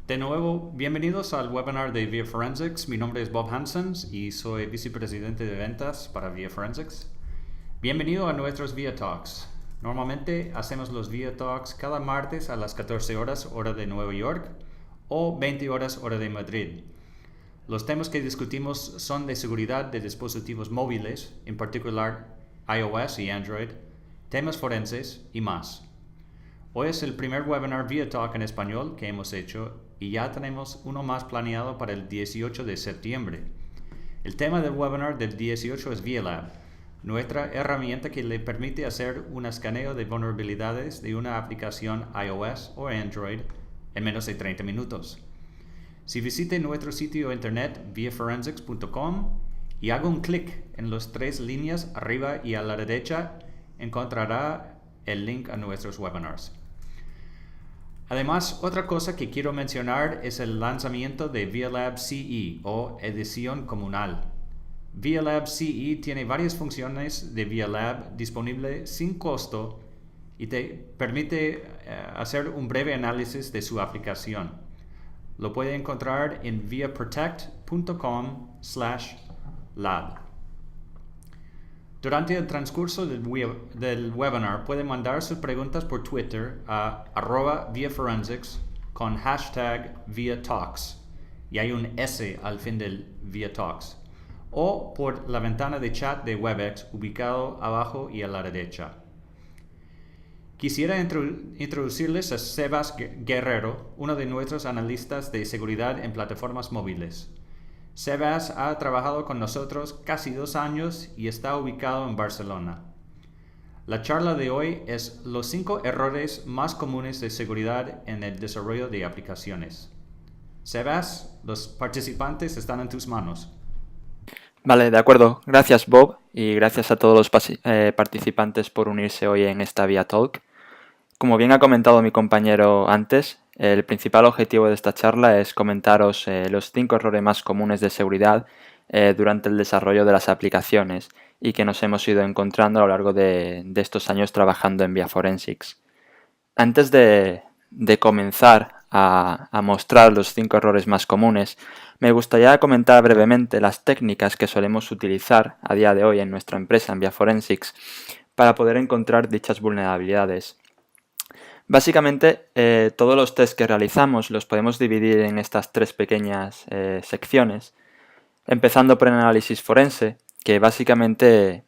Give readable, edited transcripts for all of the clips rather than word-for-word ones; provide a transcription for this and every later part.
De nuevo, bienvenidos al webinar de Via Forensics. Mi nombre es Bob Hansens y soy vicepresidente de ventas para Via Forensics. Bienvenido a nuestros Via Talks. Normalmente hacemos los Via Talks cada martes a las 14 horas hora de Nueva York o 20 horas hora de Madrid. Los temas que discutimos son de seguridad de dispositivos móviles, en particular iOS y Android, temas forenses y más. Hoy es el primer webinar Via Talk en español que hemos hecho y ya tenemos uno más planeado para el 18 de septiembre. El tema del webinar del 18 es ViaLab, nuestra herramienta que le permite hacer un escaneo de vulnerabilidades de una aplicación iOS o Android en menos de 30 minutos. Si visite nuestro sitio internet viaforensics.com y haga un clic en las tres líneas arriba y a la derecha, encontrará el link a nuestros webinars. Además, otra cosa que quiero mencionar es el lanzamiento de ViaLab CE o edición comunal. ViaLab CE tiene varias funciones de ViaLab disponibles sin costo y te permite hacer un breve análisis de su aplicación. Lo puede encontrar en viaprotect.com/lab. Durante el transcurso del webinar puede mandar sus preguntas por Twitter a @viaforensics con hashtag ViaTalks y hay un S al fin del ViaTalks o por la ventana de chat de Webex ubicado abajo y a la derecha. Quisiera introducirles a Sebas Guerrero, uno de nuestros analistas de seguridad en plataformas móviles. Sebas ha trabajado con nosotros casi 2 años y está ubicado en Barcelona. La charla de hoy es los 5 errores más comunes de seguridad en el desarrollo de aplicaciones. Sebas, los participantes están en tus manos. Vale, de acuerdo. Gracias, Bob, y gracias a todos los participantes por unirse hoy en esta Via Talk. Como bien ha comentado mi compañero antes, el principal objetivo de esta charla es comentaros los 5 errores más comunes de seguridad durante el desarrollo de las aplicaciones y que nos hemos ido encontrando a lo largo de estos años trabajando en Via Forensics. Antes de comenzar a mostrar los 5 errores más comunes, me gustaría comentar brevemente las técnicas que solemos utilizar a día de hoy en nuestra empresa en Via Forensics para poder encontrar dichas vulnerabilidades. Básicamente, todos los tests que realizamos los podemos dividir en estas 3 pequeñas secciones, empezando por el análisis forense, que básicamente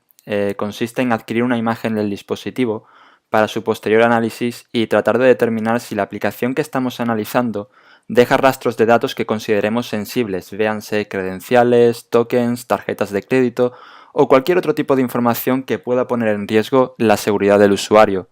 consiste en adquirir una imagen del dispositivo para su posterior análisis y tratar de determinar si la aplicación que estamos analizando deja rastros de datos que consideremos sensibles, véanse credenciales, tokens, tarjetas de crédito o cualquier otro tipo de información que pueda poner en riesgo la seguridad del usuario.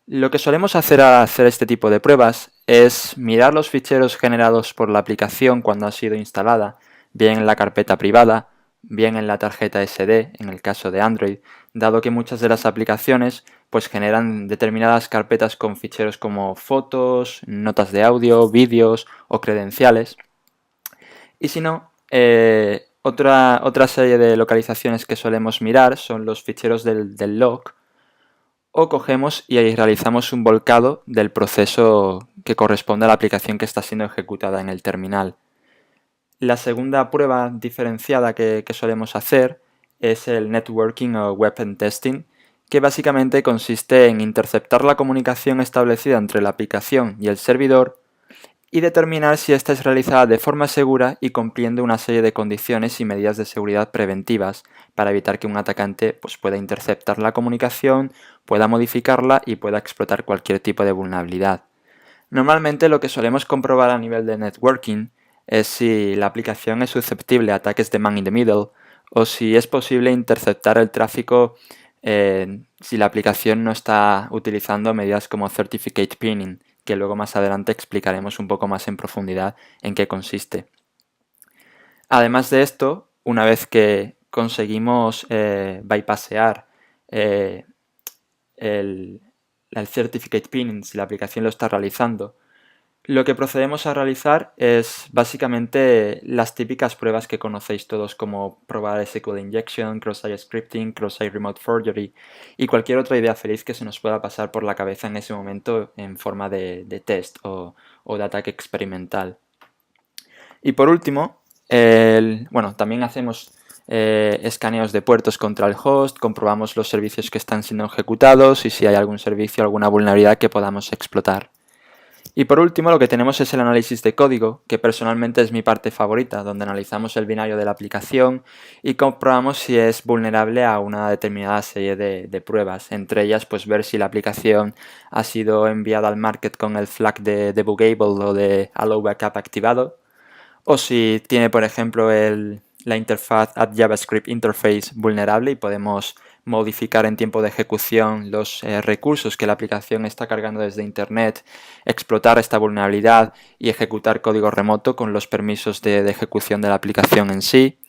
Lo que solemos hacer al hacer este tipo de pruebas es mirar los ficheros generados por la aplicación cuando ha sido instalada, bien en la carpeta privada, bien en la tarjeta SD, en el caso de Android, dado que muchas de las aplicaciones pues generan determinadas carpetas con ficheros como fotos, notas de audio, vídeos o credenciales. Y si no, otra serie de localizaciones que solemos mirar son los ficheros del log, o cogemos y ahí realizamos un volcado del proceso que corresponde a la aplicación que está siendo ejecutada en el terminal. La segunda prueba diferenciada que solemos hacer es el networking o web pen testing, que básicamente consiste en interceptar la comunicación establecida entre la aplicación y el servidor y determinar si ésta es realizada de forma segura y cumpliendo una serie de condiciones y medidas de seguridad preventivas para evitar que un atacante pueda interceptar la comunicación, pueda modificarla y pueda explotar cualquier tipo de vulnerabilidad. Normalmente lo que solemos comprobar a nivel de networking es si la aplicación es susceptible a ataques de man in the middle o si es posible interceptar el tráfico si la aplicación no está utilizando medidas como certificate pinning, que luego más adelante explicaremos un poco más en profundidad en qué consiste. Además de esto, una vez que conseguimos bypassear el certificate pinning, si la aplicación lo está realizando, Lo que procedemos a realizar es básicamente las típicas pruebas que conocéis todos, como probar SQL Injection, Cross-Site Scripting, Cross-Site Remote Forgery y cualquier otra idea feliz que se nos pueda pasar por la cabeza en ese momento en forma de test o de ataque experimental. Y por último, también hacemos escaneos de puertos contra el host, comprobamos los servicios que están siendo ejecutados y si hay algún servicio, alguna vulnerabilidad que podamos explotar. Y por último, lo que tenemos es el análisis de código, que personalmente es mi parte favorita, donde analizamos el binario de la aplicación y comprobamos si es vulnerable a una determinada serie de pruebas. Entre ellas, pues ver si la aplicación ha sido enviada al market con el flag de debuggable o de allow backup activado, o si tiene, por ejemplo, la interfaz add JavaScript interface vulnerable y podemos modificar en tiempo de ejecución los recursos que la aplicación está cargando desde Internet, explotar esta vulnerabilidad y ejecutar código remoto con los permisos de ejecución de la aplicación en sí.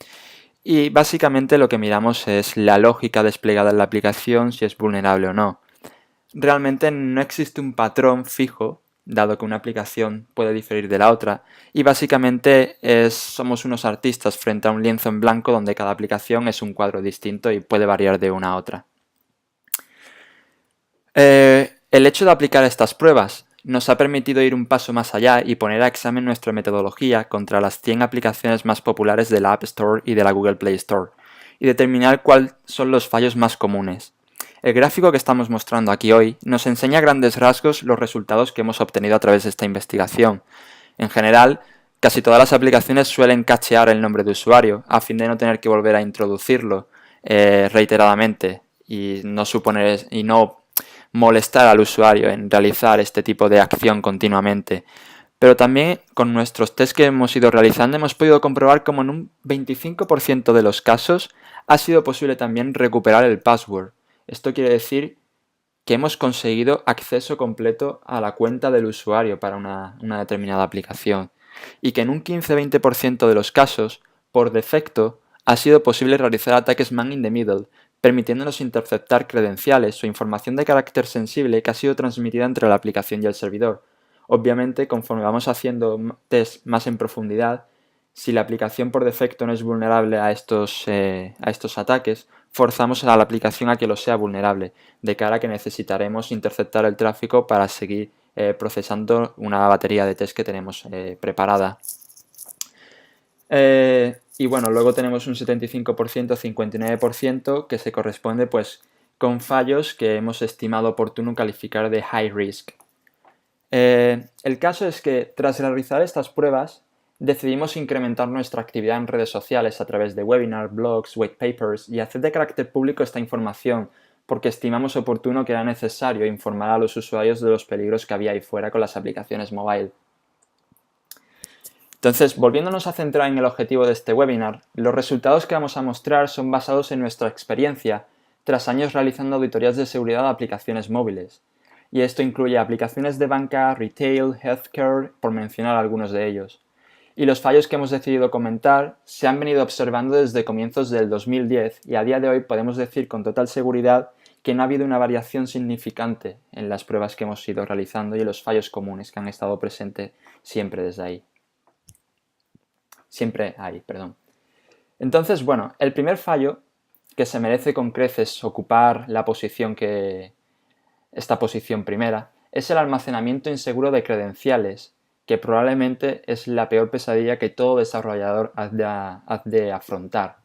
Y básicamente lo que miramos es la lógica desplegada en la aplicación, si es vulnerable o no. Realmente no existe un patrón fijo, dado que una aplicación puede diferir de la otra, y básicamente somos unos artistas frente a un lienzo en blanco donde cada aplicación es un cuadro distinto y puede variar de una a otra. El hecho de aplicar estas pruebas nos ha permitido ir un paso más allá y poner a examen nuestra metodología contra las 100 aplicaciones más populares de la App Store y de la Google Play Store, y determinar cuáles son los fallos más comunes. El gráfico que estamos mostrando aquí hoy nos enseña a grandes rasgos los resultados que hemos obtenido a través de esta investigación. En general, casi todas las aplicaciones suelen cachear el nombre de usuario a fin de no tener que volver a introducirlo reiteradamente y no molestar al usuario en realizar este tipo de acción continuamente. Pero también con nuestros tests que hemos ido realizando hemos podido comprobar cómo en un 25% de los casos ha sido posible también recuperar el password. Esto quiere decir que hemos conseguido acceso completo a la cuenta del usuario para una determinada aplicación y que en un 15-20% de los casos, por defecto, ha sido posible realizar ataques man in the middle, permitiéndonos interceptar credenciales o información de carácter sensible que ha sido transmitida entre la aplicación y el servidor. Obviamente, conforme vamos haciendo tests más en profundidad, si la aplicación por defecto no es vulnerable a estos ataques, forzamos a la aplicación a que lo sea vulnerable, de cara a que necesitaremos interceptar el tráfico para seguir procesando una batería de test que tenemos preparada. Y bueno, luego tenemos un 75%, 59% que se corresponde pues con fallos que hemos estimado oportuno calificar de high risk. El caso es que tras realizar estas pruebas decidimos incrementar nuestra actividad en redes sociales a través de webinars, blogs, white papers y hacer de carácter público esta información porque estimamos oportuno que era necesario informar a los usuarios de los peligros que había ahí fuera con las aplicaciones mobile. Entonces, volviéndonos a centrar en el objetivo de este webinar, los resultados que vamos a mostrar son basados en nuestra experiencia tras años realizando auditorías de seguridad de aplicaciones móviles. Y esto incluye aplicaciones de banca, retail, healthcare, por mencionar algunos de ellos. Y los fallos que hemos decidido comentar se han venido observando desde comienzos del 2010 y a día de hoy podemos decir con total seguridad que no ha habido una variación significante en las pruebas que hemos ido realizando y en los fallos comunes que han estado presentes siempre desde ahí. Entonces, bueno, el primer fallo que se merece con creces ocupar esta posición primera es el almacenamiento inseguro de credenciales, que probablemente es la peor pesadilla que todo desarrollador ha de afrontar.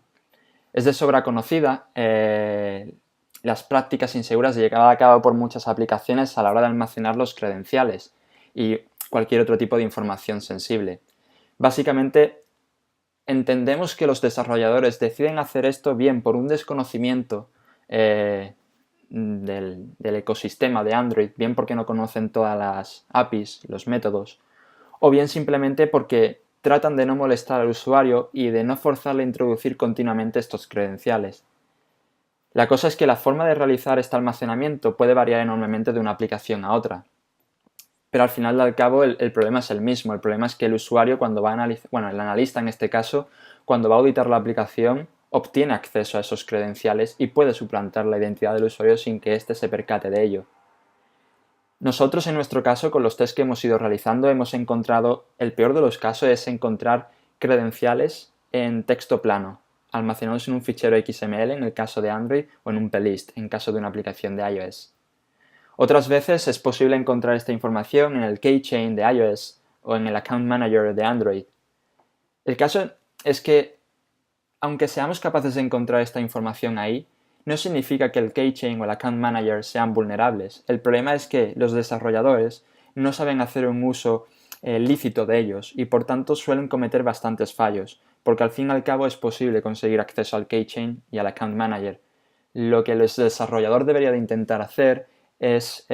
Es de sobra conocida las prácticas inseguras llevadas a cabo por muchas aplicaciones a la hora de almacenar los credenciales y cualquier otro tipo de información sensible. Básicamente, entendemos que los desarrolladores deciden hacer esto bien por un desconocimiento del ecosistema de Android, bien porque no conocen todas las APIs, los métodos, o bien simplemente porque tratan de no molestar al usuario y de no forzarle a introducir continuamente estos credenciales. La cosa es que la forma de realizar este almacenamiento puede variar enormemente de una aplicación a otra. Pero al final al cabo el problema es el mismo. El problema es que el usuario cuando va a analizar, el analista en este caso, cuando va a auditar la aplicación, obtiene acceso a esos credenciales y puede suplantar la identidad del usuario sin que éste se percate de ello. Nosotros en nuestro caso, con los tests que hemos ido realizando, hemos encontrado, el peor de los casos es encontrar credenciales en texto plano, almacenados en un fichero XML en el caso de Android o en un plist en caso de una aplicación de iOS. Otras veces es posible encontrar esta información en el keychain de iOS o en el Account Manager de Android. El caso es que, aunque seamos capaces de encontrar esta información ahí, no significa que el keychain o el Account Manager sean vulnerables. El problema es que los desarrolladores no saben hacer un uso lícito de ellos y por tanto suelen cometer bastantes fallos, porque al fin y al cabo es posible conseguir acceso al keychain y al Account Manager. Lo que el desarrollador debería de intentar hacer es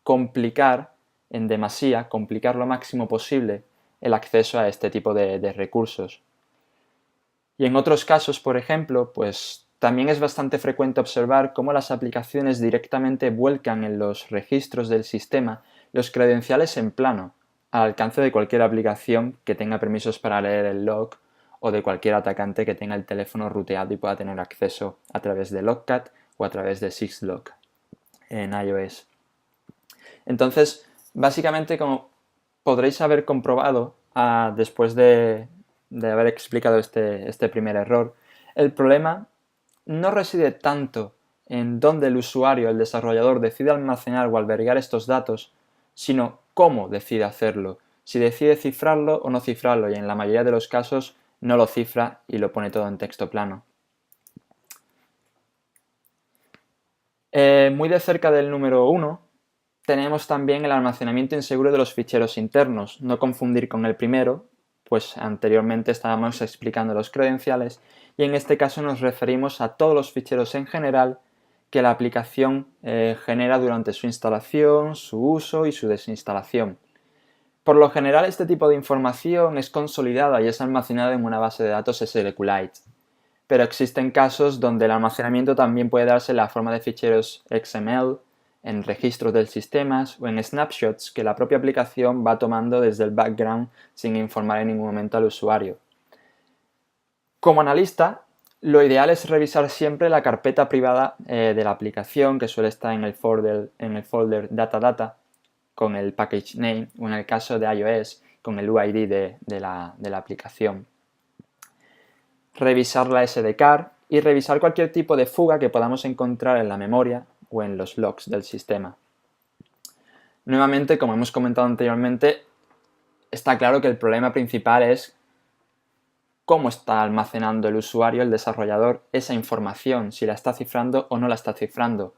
complicar en demasía, complicar lo máximo posible el acceso a este tipo de recursos. Y en otros casos, por ejemplo, pues también es bastante frecuente observar cómo las aplicaciones directamente vuelcan en los registros del sistema los credenciales en plano, al alcance de cualquier aplicación que tenga permisos para leer el log o de cualquier atacante que tenga el teléfono ruteado y pueda tener acceso a través de Logcat o a través de Syslog en iOS. Entonces, básicamente, como podréis haber comprobado después de haber explicado este primer error, el problema no reside tanto en dónde el usuario, el desarrollador, decide almacenar o albergar estos datos, sino cómo decide hacerlo, si decide cifrarlo o no cifrarlo, y en la mayoría de los casos no lo cifra y lo pone todo en texto plano. Muy de cerca del número 1 tenemos también el almacenamiento inseguro de los ficheros internos, no confundir con el primero, pues anteriormente estábamos explicando los credenciales y en este caso nos referimos a todos los ficheros en general que la aplicación genera durante su instalación, su uso y su desinstalación. Por lo general este tipo de información es consolidada y es almacenada en una base de datos SQLite, pero existen casos donde el almacenamiento también puede darse en la forma de ficheros XML, en registros del sistema o en snapshots que la propia aplicación va tomando desde el background sin informar en ningún momento al usuario. Como analista, lo ideal es revisar siempre la carpeta privada de la aplicación que suele estar en el folder Data con el package name o en el caso de iOS con el UID de la aplicación. Revisar la SDK y revisar cualquier tipo de fuga que podamos encontrar en la memoria o en los logs del sistema. Nuevamente, como hemos comentado anteriormente, está claro que el problema principal es cómo está almacenando el usuario, el desarrollador, esa información, si la está cifrando o no la está cifrando.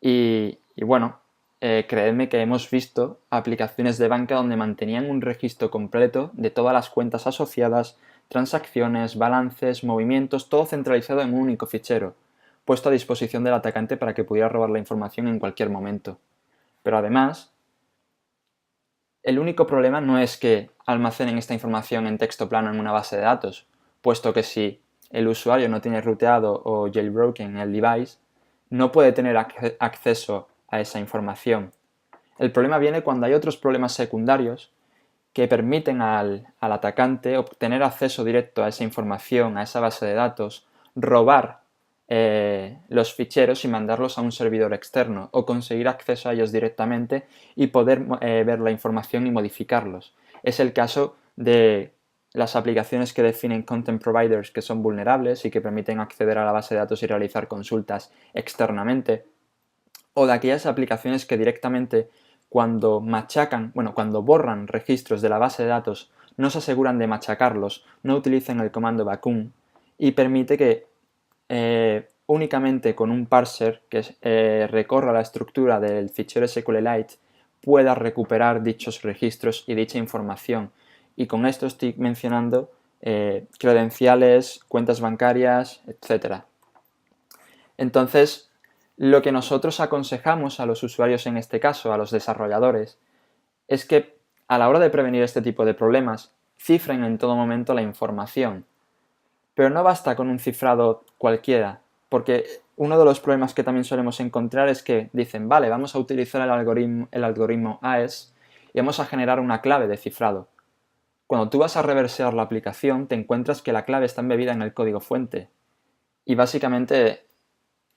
Y bueno, creedme que hemos visto aplicaciones de banca donde mantenían un registro completo de todas las cuentas asociadas, transacciones, balances, movimientos, todo centralizado en un único fichero, puesto a disposición del atacante para que pudiera robar la información en cualquier momento. Pero además, el único problema no es que almacenen esta información en texto plano en una base de datos, puesto que si el usuario no tiene ruteado o jailbroken el device, no puede tener acceso a esa información. El problema viene cuando hay otros problemas secundarios que permiten al atacante obtener acceso directo a esa información, a esa base de datos, robar los ficheros y mandarlos a un servidor externo o conseguir acceso a ellos directamente y poder ver la información y modificarlos. Es el caso de las aplicaciones que definen content providers que son vulnerables y que permiten acceder a la base de datos y realizar consultas externamente, o de aquellas aplicaciones que directamente cuando borran registros de la base de datos no se aseguran de machacarlos, no utilizan el comando vacuum y permite que únicamente con un parser que recorra la estructura del fichero SQLite pueda recuperar dichos registros y dicha información. Y con esto estoy mencionando credenciales, cuentas bancarias, etc. Entonces, lo que nosotros aconsejamos a los usuarios en este caso, a los desarrolladores, es que a la hora de prevenir este tipo de problemas, cifren en todo momento la información. Pero no basta con un cifrado cualquiera, porque uno de los problemas que también solemos encontrar es que dicen, vale, vamos a utilizar el algoritmo AES y vamos a generar una clave de cifrado. Cuando tú vas a reversear la aplicación, te encuentras que la clave está embebida en el código fuente. Y básicamente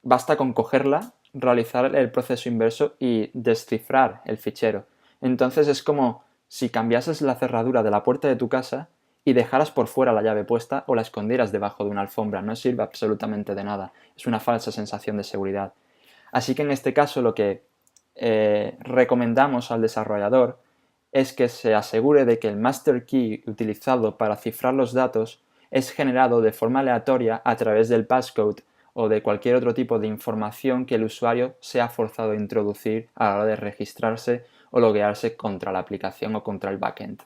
basta con cogerla, realizar el proceso inverso y descifrar el fichero. Entonces es como si cambiases la cerradura de la puerta de tu casa y dejaras por fuera la llave puesta o la escondieras debajo de una alfombra. No sirve absolutamente de nada. Es una falsa sensación de seguridad. Así que en este caso lo que recomendamos al desarrollador es que se asegure de que el master key utilizado para cifrar los datos es generado de forma aleatoria a través del passcode o de cualquier otro tipo de información que el usuario sea forzado a introducir a la hora de registrarse o loguearse contra la aplicación o contra el backend.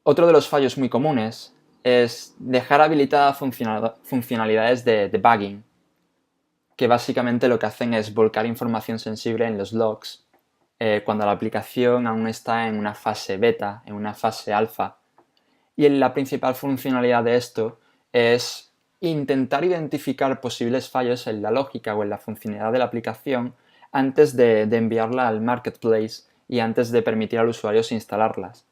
Otro de los fallos muy comunes es dejar habilitadas funcionalidades de debugging, que básicamente lo que hacen es volcar información sensible en los logs cuando la aplicación aún está en una fase beta, en una fase alfa. Y la principal funcionalidad de esto es intentar identificar posibles fallos en la lógica o en la funcionalidad de la aplicación antes de enviarla al marketplace y antes de permitir al usuario instalarlas.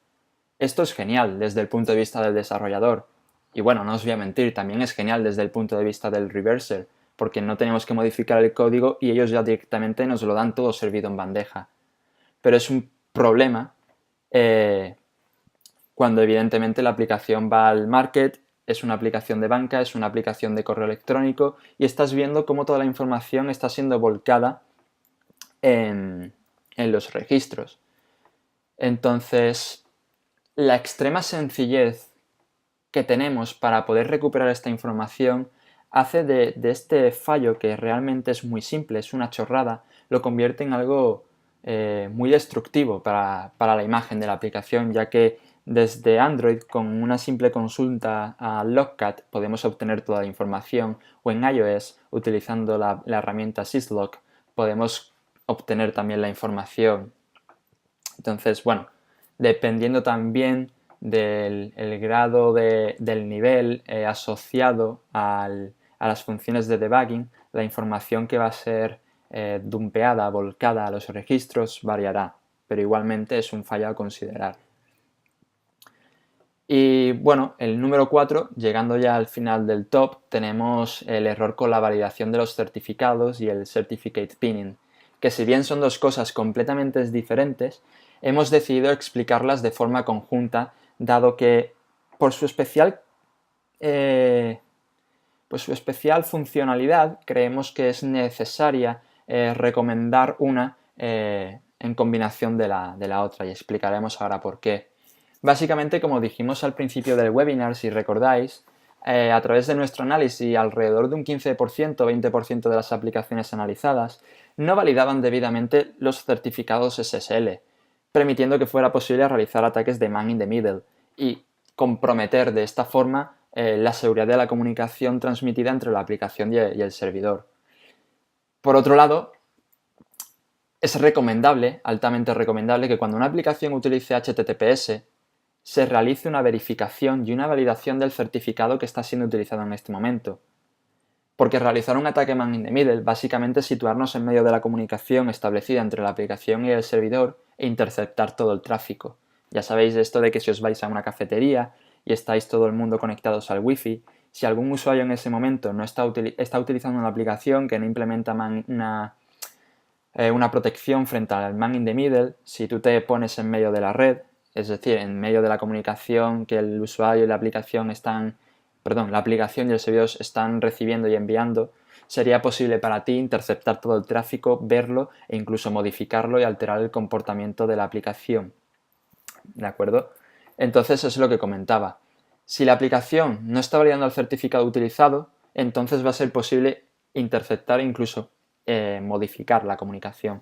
Esto es genial desde el punto de vista del desarrollador. Y bueno, no os voy a mentir, también es genial desde el punto de vista del reverser, porque no tenemos que modificar el código y ellos ya directamente nos lo dan todo servido en bandeja. Pero es un problema cuando evidentemente la aplicación va al market, es una aplicación de banca, es una aplicación de correo electrónico y estás viendo cómo toda la información está siendo volcada en los registros. Entonces, la extrema sencillez que tenemos para poder recuperar esta información hace de este fallo, que realmente es muy simple, es una chorrada, lo convierte en algo muy destructivo para la imagen de la aplicación, ya que desde Android con una simple consulta a Logcat podemos obtener toda la información, o en iOS utilizando la herramienta syslog podemos obtener también la información. Entonces, bueno, dependiendo también del grado del nivel asociado a las funciones de debugging, la información que va a ser dumpeada, volcada a los registros variará, pero igualmente es un fallo a considerar. Y bueno, el número 4, llegando ya al final del top, tenemos el error con la validación de los certificados y el certificate pinning, que si bien son dos cosas completamente diferentes, hemos decidido explicarlas de forma conjunta, dado que por su especial funcionalidad creemos que es necesaria recomendar una en combinación de la otra, y explicaremos ahora por qué. Básicamente, como dijimos al principio del webinar, si recordáis, a través de nuestro análisis, alrededor de un 15% o 20% de las aplicaciones analizadas no validaban debidamente los certificados SSL, permitiendo que fuera posible realizar ataques de man in the middle y comprometer de esta forma la seguridad de la comunicación transmitida entre la aplicación y el servidor. Por otro lado, es recomendable, altamente recomendable, que cuando una aplicación utilice HTTPS se realice una verificación y una validación del certificado que está siendo utilizado en este momento. Porque realizar un ataque man in the middle básicamente es situarnos en medio de la comunicación establecida entre la aplicación y el servidor e interceptar todo el tráfico. Ya sabéis esto de que si os vais a una cafetería y estáis todo el mundo conectados al wifi, si algún usuario en ese momento no está utilizando una aplicación que no implementa una protección frente al man in the middle, si tú te pones en medio de la red, es decir, en medio de la comunicación que el usuario y la aplicación la aplicación y el servidor están recibiendo y enviando, sería posible para ti interceptar todo el tráfico, verlo e incluso modificarlo y alterar el comportamiento de la aplicación. ¿De acuerdo? Entonces eso es lo que comentaba. Si la aplicación no está validando el certificado utilizado, entonces va a ser posible interceptar e incluso modificar la comunicación.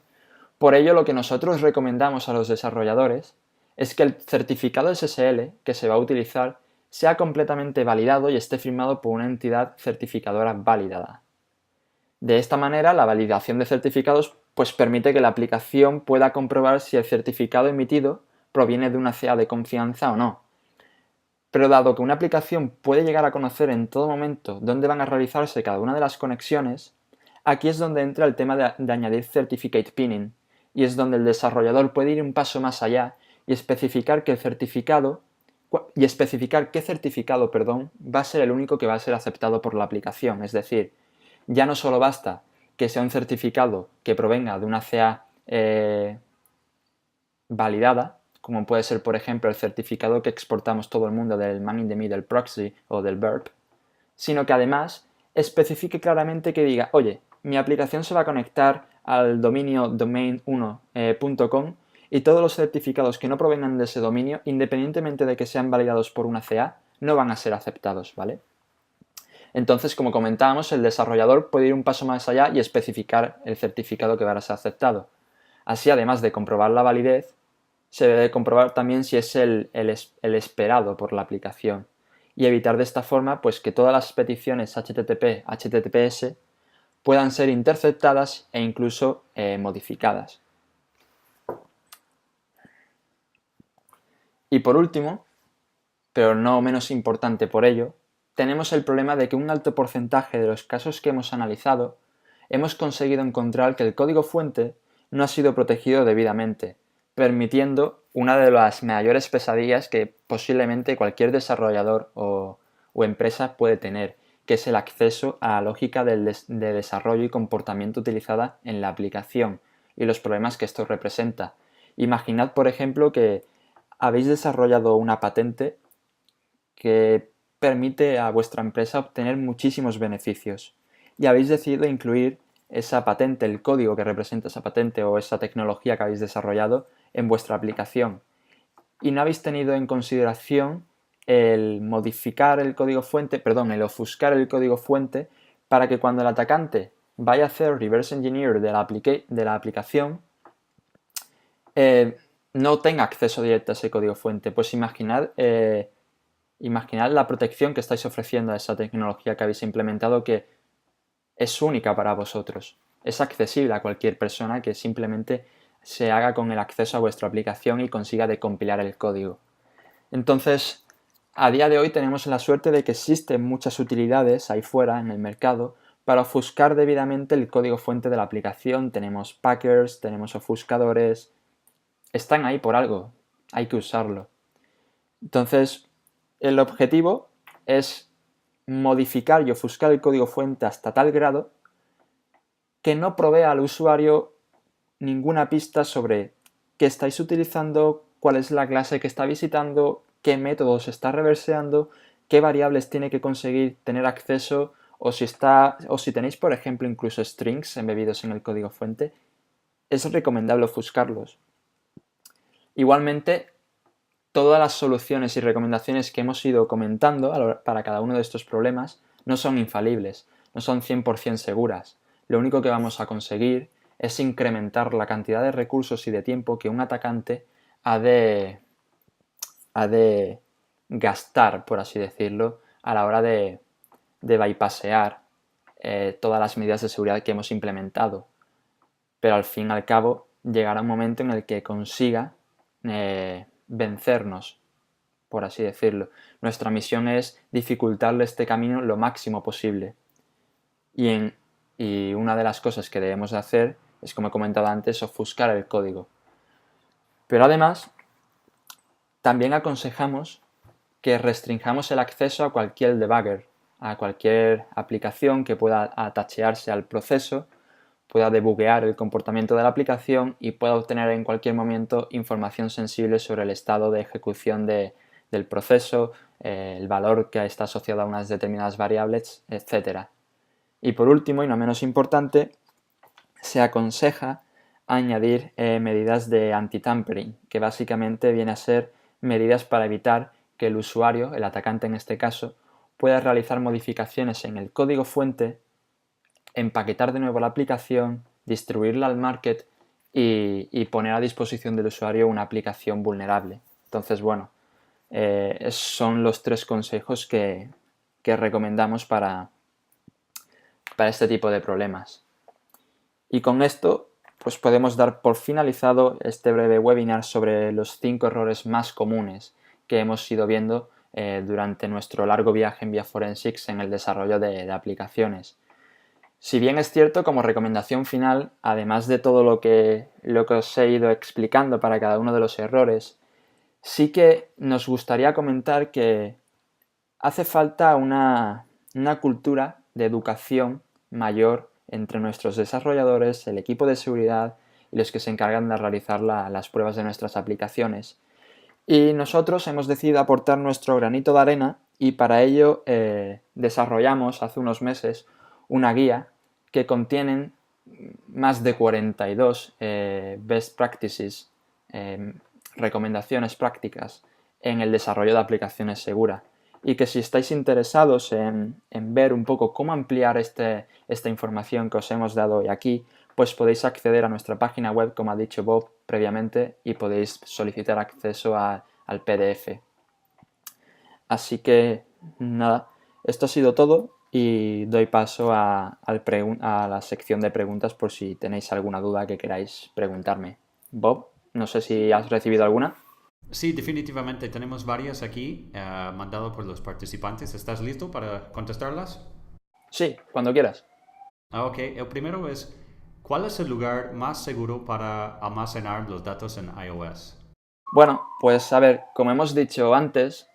Por ello, lo que nosotros recomendamos a los desarrolladores es que el certificado SSL que se va a utilizar sea completamente validado y esté firmado por una entidad certificadora validada. De esta manera, la validación de certificados permite que la aplicación pueda comprobar si el certificado emitido proviene de una CA de confianza o no. Pero dado que una aplicación puede llegar a conocer en todo momento dónde van a realizarse cada una de las conexiones, aquí es donde entra el tema de añadir certificate pinning, y es donde el desarrollador puede ir un paso más allá y especificar qué certificado va a ser el único que va a ser aceptado por la aplicación. Es decir, ya no solo basta que sea un certificado que provenga de una CA validada, como puede ser, por ejemplo, el certificado que exportamos todo el mundo del Man-in-the-Middle Proxy o del Burp, sino que además especifique claramente que diga, oye, mi aplicación se va a conectar al dominio domain1.com y todos los certificados que no provengan de ese dominio, independientemente de que sean validados por una CA, no van a ser aceptados, ¿vale? Entonces, como comentábamos, el desarrollador puede ir un paso más allá y especificar el certificado que va a ser aceptado. Así, además de comprobar la validez, se debe comprobar también si es el esperado por la aplicación y evitar de esta forma pues, que todas las peticiones HTTP, HTTPS puedan ser interceptadas e incluso modificadas. Y por último, pero no menos importante por ello, tenemos el problema de que un alto porcentaje de los casos que hemos analizado hemos conseguido encontrar que el código fuente no ha sido protegido debidamente, permitiendo una de las mayores pesadillas que posiblemente cualquier desarrollador o empresa puede tener, que es el acceso a la lógica de desarrollo y comportamiento utilizada en la aplicación y los problemas que esto representa. Imaginad, por ejemplo, que habéis desarrollado una patente que permite a vuestra empresa obtener muchísimos beneficios y habéis decidido incluir esa patente, el código que representa esa patente o esa tecnología que habéis desarrollado en vuestra aplicación y no habéis tenido en consideración el modificar el código fuente, perdón, el ofuscar el código fuente para que cuando el atacante vaya a hacer reverse engineer de la aplicación no tenga acceso directo a ese código fuente. Pues imaginad la protección que estáis ofreciendo a esa tecnología que habéis implementado, que es única para vosotros. Es accesible a cualquier persona que simplemente se haga con el acceso a vuestra aplicación y consiga decompilar el código. Entonces, a día de hoy tenemos la suerte de que existen muchas utilidades ahí fuera en el mercado para ofuscar debidamente el código fuente de la aplicación. Tenemos packers, tenemos ofuscadores. Están ahí por algo. Hay que usarlo. Entonces, el objetivo es modificar y ofuscar el código fuente hasta tal grado que no provea al usuario ninguna pista sobre qué estáis utilizando, cuál es la clase que está visitando, qué métodos está reverseando, qué variables tiene que conseguir tener acceso o si tenéis, por ejemplo, incluso strings embebidos en el código fuente, es recomendable ofuscarlos. Igualmente, todas las soluciones y recomendaciones que hemos ido comentando para cada uno de estos problemas no son infalibles, no son 100% seguras. Lo único que vamos a conseguir es incrementar la cantidad de recursos y de tiempo que un atacante ha de gastar, por así decirlo, a la hora de bypassear todas las medidas de seguridad que hemos implementado. Pero al fin y al cabo llegará un momento en el que consiga vencernos, por así decirlo. Nuestra misión es dificultarle este camino lo máximo posible. Y una de las cosas que debemos de hacer es, como he comentado antes, ofuscar el código. Pero además, también aconsejamos que restringamos el acceso a cualquier debugger, a cualquier aplicación que pueda atachearse al proceso, pueda debuguear el comportamiento de la aplicación y pueda obtener en cualquier momento información sensible sobre el estado de ejecución del proceso, el valor que está asociado a unas determinadas variables, etc. Y por último, y no menos importante, se aconseja añadir medidas de anti-tampering, que básicamente viene a ser medidas para evitar que el usuario, el atacante en este caso, pueda realizar modificaciones en el código fuente, empaquetar de nuevo la aplicación, distribuirla al market y poner a disposición del usuario una aplicación vulnerable. Entonces, bueno, son los 3 consejos que recomendamos para este tipo de problemas. Y con esto, pues podemos dar por finalizado este breve webinar sobre los 5 errores más comunes que hemos ido viendo durante nuestro largo viaje en Via Forensics en el desarrollo de aplicaciones. Si bien es cierto, como recomendación final, además de todo lo que os he ido explicando para cada uno de los errores, sí que nos gustaría comentar que hace falta una cultura de educación mayor entre nuestros desarrolladores, el equipo de seguridad y los que se encargan de realizar las pruebas de nuestras aplicaciones. Y nosotros hemos decidido aportar nuestro granito de arena y para ello desarrollamos hace unos meses una guía que contiene más de 42 best practices, recomendaciones prácticas en el desarrollo de aplicaciones seguras. Y que si estáis interesados en ver un poco cómo ampliar esta información que os hemos dado hoy aquí, pues podéis acceder a nuestra página web, como ha dicho Bob previamente, y podéis solicitar acceso al PDF. Así que, nada, esto ha sido todo y doy paso a la sección de preguntas por si tenéis alguna duda que queráis preguntarme. Bob, no sé si has recibido alguna. Sí, definitivamente. Tenemos varias aquí mandado por los participantes. ¿Estás listo para contestarlas? Sí, cuando quieras. Ok, el primero es, ¿cuál es el lugar más seguro para almacenar los datos en iOS? Bueno, pues a ver, como hemos dicho antes,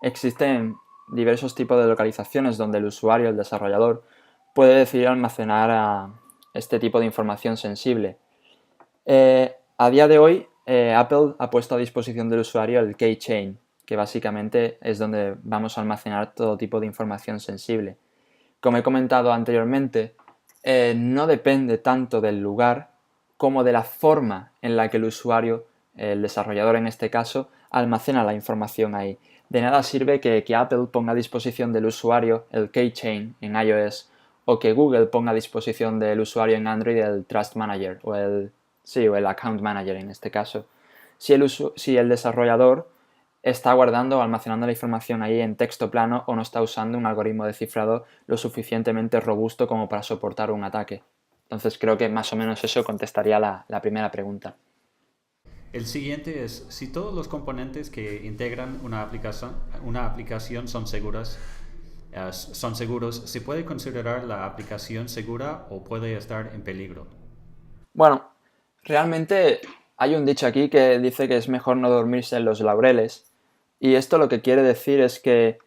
existen diversos tipos de localizaciones donde el usuario, el desarrollador, puede decidir almacenar este tipo de información sensible. A día de hoy, Apple ha puesto a disposición del usuario el keychain, que básicamente es donde vamos a almacenar todo tipo de información sensible. Como he comentado anteriormente, no depende tanto del lugar como de la forma en la que el usuario, el desarrollador en este caso, almacena la información ahí. De nada sirve que Apple ponga a disposición del usuario el keychain en iOS o que Google ponga a disposición del usuario en Android el Trust Manager o el Account Manager en este caso. Si el desarrollador está guardando o almacenando la información ahí en texto plano o no está usando un algoritmo de cifrado lo suficientemente robusto como para soportar un ataque. Entonces creo que más o menos eso contestaría la primera pregunta. El siguiente es, si todos los componentes que integran una aplicación son seguros, ¿se puede considerar la aplicación segura o puede estar en peligro? Bueno, realmente hay un dicho aquí que dice que es mejor no dormirse en los laureles. Y esto lo que quiere decir es que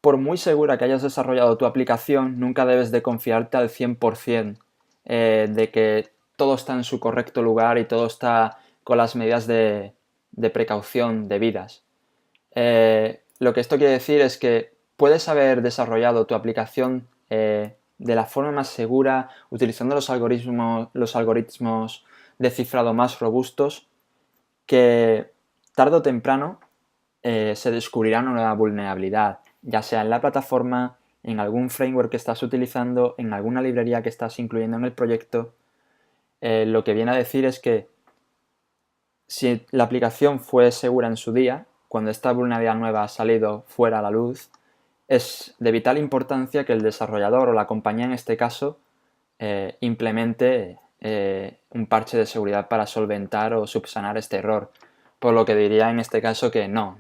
por muy segura que hayas desarrollado tu aplicación, nunca debes de confiarte al 100% de que todo está en su correcto lugar y todo está con las medidas de precaución debidas. Lo que esto quiere decir es que puedes haber desarrollado tu aplicación de la forma más segura, utilizando los algoritmos de cifrado más robustos, que tarde o temprano se descubrirá una nueva vulnerabilidad, ya sea en la plataforma, en algún framework que estás utilizando, en alguna librería que estás incluyendo en el proyecto. Lo que viene a decir es que si la aplicación fue segura en su día, cuando esta vulnerabilidad nueva ha salido fuera a la luz, es de vital importancia que el desarrollador o la compañía en este caso implemente un parche de seguridad para solventar o subsanar este error. Por lo que diría en este caso que no,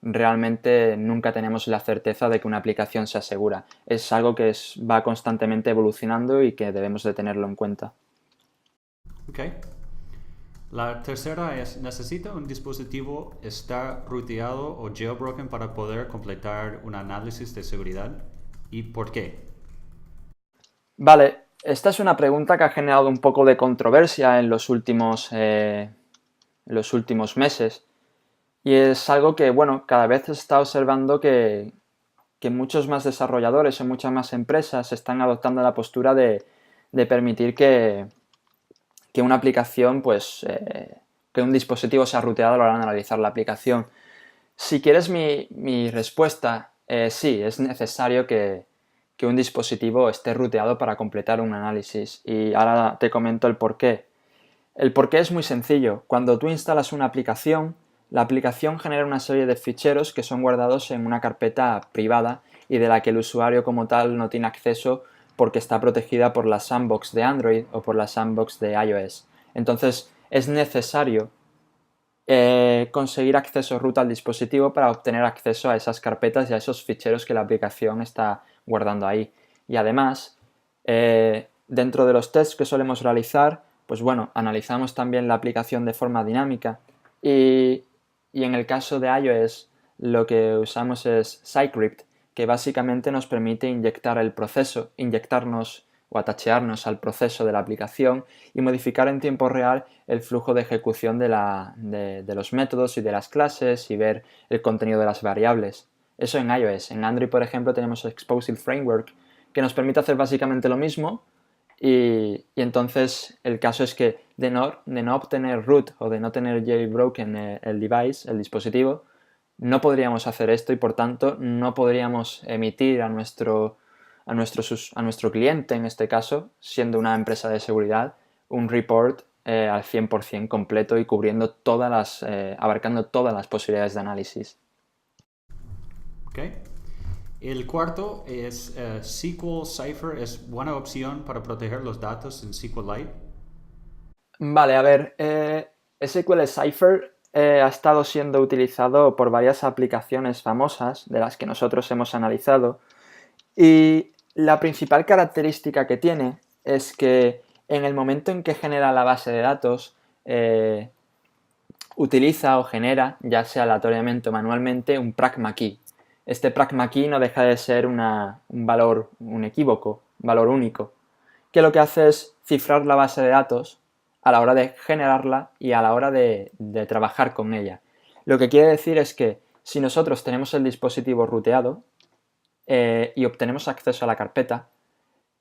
realmente nunca tenemos la certeza de que una aplicación sea segura. Es algo que va constantemente evolucionando y que debemos de tenerlo en cuenta. Okay. La tercera es, ¿necesita un dispositivo estar rooteado o jailbroken para poder completar un análisis de seguridad? ¿Y por qué? Vale, esta es una pregunta que ha generado un poco de controversia en los últimos meses y es algo que, bueno, cada vez se está observando que muchos más desarrolladores y muchas más empresas están adoptando la postura de permitir que una aplicación, pues, que un dispositivo sea ruteado a la hora de analizar la aplicación. Si quieres mi respuesta, sí, es necesario que un dispositivo esté ruteado para completar un análisis. Y ahora te comento el porqué. El porqué es muy sencillo. Cuando tú instalas una aplicación, la aplicación genera una serie de ficheros que son guardados en una carpeta privada y de la que el usuario como tal no tiene acceso porque está protegida por la sandbox de Android o por la sandbox de iOS. Entonces es necesario conseguir acceso root al dispositivo para obtener acceso a esas carpetas y a esos ficheros que la aplicación está guardando ahí. Y además, dentro de los tests que solemos realizar, pues bueno, analizamos también la aplicación de forma dinámica y en el caso de iOS lo que usamos es Cycrypt, que básicamente nos permite inyectarnos o atachearnos al proceso de la aplicación y modificar en tiempo real el flujo de ejecución de los métodos y de las clases y ver el contenido de las variables. Eso en iOS. En Android, por ejemplo, tenemos Exposite Framework, que nos permite hacer básicamente lo mismo y entonces el caso es que de no obtener root o de no tener jailbroken el device, el dispositivo, no podríamos hacer esto y por tanto no podríamos emitir a nuestro cliente, en este caso, siendo una empresa de seguridad, un report al 100% completo y cubriendo abarcando todas las posibilidades de análisis. Okay. El cuarto es SQL Cipher es buena opción para proteger los datos en SQLite. Vale, a ver, SQL Cipher ha estado siendo utilizado por varias aplicaciones famosas de las que nosotros hemos analizado y la principal característica que tiene es que en el momento en que genera la base de datos utiliza o genera, ya sea aleatoriamente o manualmente, un pragma key. Este pragma key no deja de ser un valor, un equívoco, un valor único, que lo que hace es cifrar la base de datos a la hora de generarla y a la hora de trabajar con ella. Lo que quiere decir es que si nosotros tenemos el dispositivo rooteado y obtenemos acceso a la carpeta,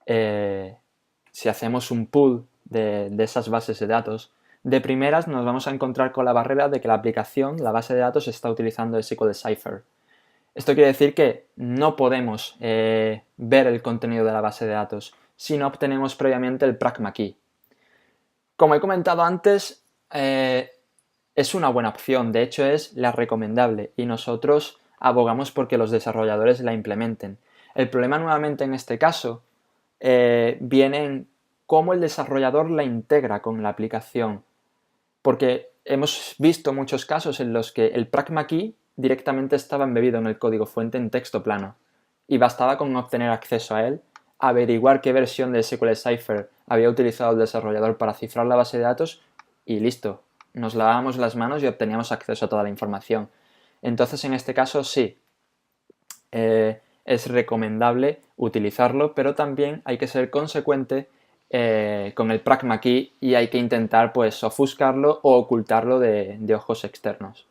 si hacemos un pull de esas bases de datos, de primeras nos vamos a encontrar con la barrera de que la aplicación, la base de datos, está utilizando SQL Cipher. Esto quiere decir que no podemos ver el contenido de la base de datos si no obtenemos previamente el pragma key. Como he comentado antes, es una buena opción, de hecho es la recomendable y nosotros abogamos porque los desarrolladores la implementen. El problema nuevamente en este caso viene en cómo el desarrollador la integra con la aplicación, porque hemos visto muchos casos en los que el pragma key directamente estaba embebido en el código fuente en texto plano y bastaba con obtener acceso a él, averiguar qué versión de SQL Cipher había utilizado el desarrollador para cifrar la base de datos y listo, nos lavábamos las manos y obteníamos acceso a toda la información. Entonces en este caso sí, es recomendable utilizarlo, pero también hay que ser consecuente con el pragma key y hay que intentar pues ofuscarlo o ocultarlo de ojos externos.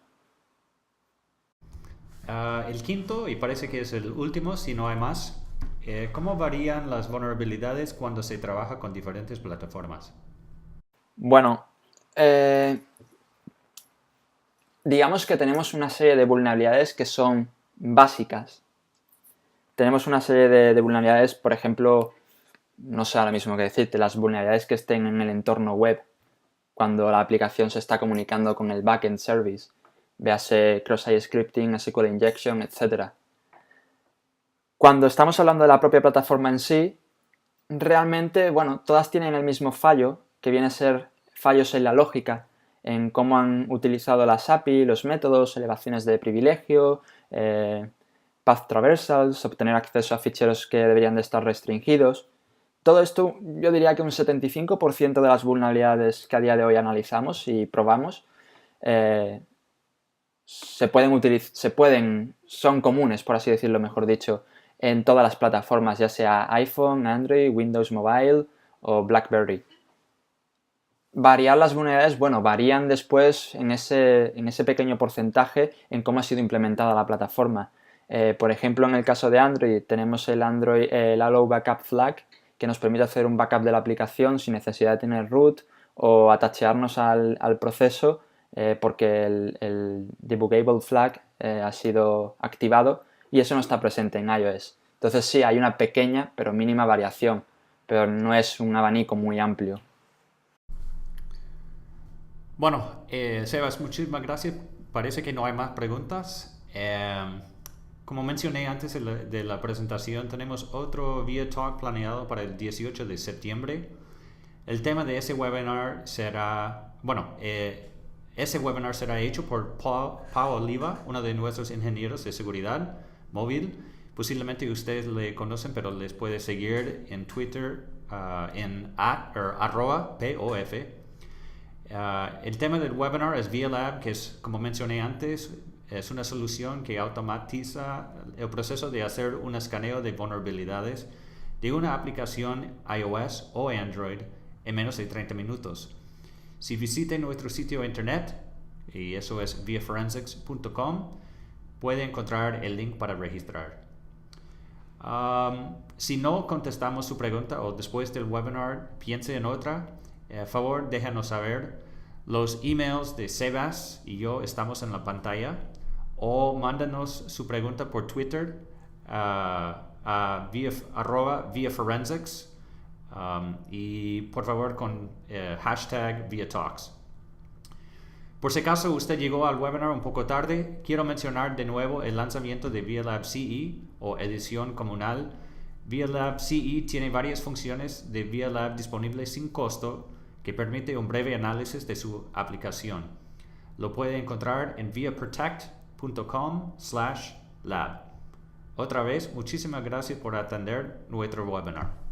El quinto, y parece que es el último, si no hay más, ¿cómo varían las vulnerabilidades cuando se trabaja con diferentes plataformas? Bueno, digamos que tenemos una serie de vulnerabilidades que son básicas. Tenemos una serie de vulnerabilidades, por ejemplo, no sé ahora mismo qué decirte, las vulnerabilidades que estén en el entorno web, cuando la aplicación se está comunicando con el backend service. Véase cross-site scripting, SQL injection, etc. Cuando estamos hablando de la propia plataforma en sí, realmente, bueno, todas tienen el mismo fallo, que viene a ser fallos en la lógica, en cómo han utilizado las API, los métodos, elevaciones de privilegio, path traversals, obtener acceso a ficheros que deberían de estar restringidos. Todo esto, yo diría que un 75% de las vulnerabilidades que a día de hoy analizamos y probamos son comunes, por así decirlo, mejor dicho, en todas las plataformas, ya sea iPhone, Android, Windows Mobile o BlackBerry. Variar las vulnerabilidades, bueno, varían después en ese pequeño porcentaje en cómo ha sido implementada la plataforma. Por ejemplo, en el caso de Android tenemos el Allow Backup Flag, que nos permite hacer un backup de la aplicación sin necesidad de tener root o atachearnos al proceso porque el Debuggable Flag ha sido activado y eso no está presente en iOS. Entonces sí, hay una pequeña pero mínima variación, pero no es un abanico muy amplio. Bueno, Sebas, muchísimas gracias. Parece que no hay más preguntas. Como mencioné antes de la presentación, tenemos otro VIA Talk planeado para el 18 de septiembre. El tema de ese webinar será, ese webinar será hecho por Pau Oliva, uno de nuestros ingenieros de seguridad móvil. Posiblemente ustedes le conocen, pero les puede seguir en Twitter en @POF. El tema del webinar es VIA Lab, que es, como mencioné antes, es una solución que automatiza el proceso de hacer un escaneo de vulnerabilidades de una aplicación iOS o Android en menos de 30 minutos. Si visite nuestro sitio internet, y eso es viaforensics.com, puede encontrar el link para registrar. Si no contestamos su pregunta o después del webinar piense en otra, favor déjanos saber. Los emails de Sebas y yo estamos en la pantalla, o mándanos su pregunta por Twitter a @viaforensics y por favor con hashtag ViaTalks. Por si acaso usted llegó al webinar un poco tarde, quiero mencionar de nuevo el lanzamiento de ViaLab CE o edición comunal. ViaLab CE tiene varias funciones de ViaLab disponibles sin costo que permite un breve análisis de su aplicación. Lo puede encontrar en viaprotect.com/lab. Otra vez, muchísimas gracias por atender nuestro webinar.